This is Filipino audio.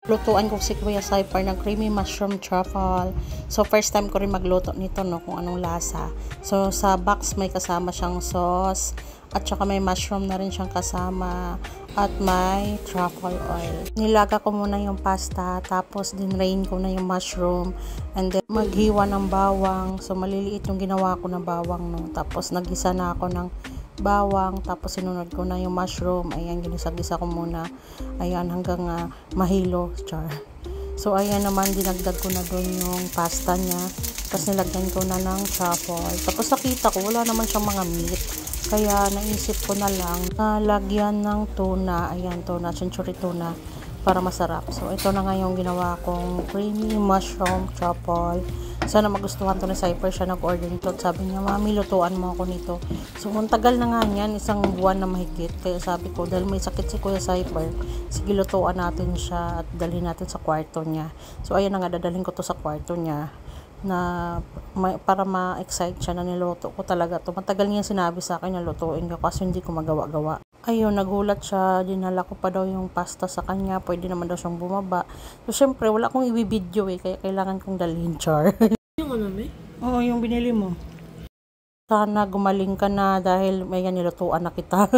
Lutuan ko si Kuya Cypher ng creamy mushroom truffle. So, first time ko rin magluto nito, no, kung anong lasa. So, sa box may kasama siyang sauce, at saka may mushroom na rin siyang kasama, at may truffle oil. Nilaga ko muna yung pasta, tapos dinrain ko na yung mushroom, and then maghiwa ng bawang. So, maliliit yung ginawa ko na bawang, no. Tapos, nagisa na ako ng bawang, tapos sinunod ko na yung mushroom. Ayan, ginisa-gisa ko muna. Ayan, hanggang mahilo. Char. So, ayan naman, dinagdag ko na doon yung pasta niya. Tapos, nilagyan ko na ng truffle. Tapos, nakita ko, wala naman siyang mga meat. Kaya, naisip ko na lang na lagyan ng tuna. Ayan, tuna, chinchurri tuna, para masarap. So, ito na nga yung ginawa kong creamy mushroom truffle. Sana magustuhan to ni Cypher. Siya nag-order nito. Sabi niya, mami, lutuan mo ako nito. So, kung tagal na nga niyan, isang buwan na mahigit. Kaya sabi ko, dahil may sakit si Kuya Cypher, sige, lutuan natin siya at dalhin natin sa kwarto niya. So, ayan na nga, dadalhin ko to sa kwarto niya na para ma-excite siya na niluto ko talaga to. Matagal niya sinabi sa akin na lutuin ko kasi hindi ko magawa-gawa. Ayun, nagulat siya. Dinala ko pa daw yung pasta sa kanya. Pwede naman daw siyang bumaba. So, syempre, wala akong i-video kaya kailangan kong dalhin, char. Yung ano, may? Oo, yung binili mo. Sana gumaling ka na dahil may nilutuan na kita.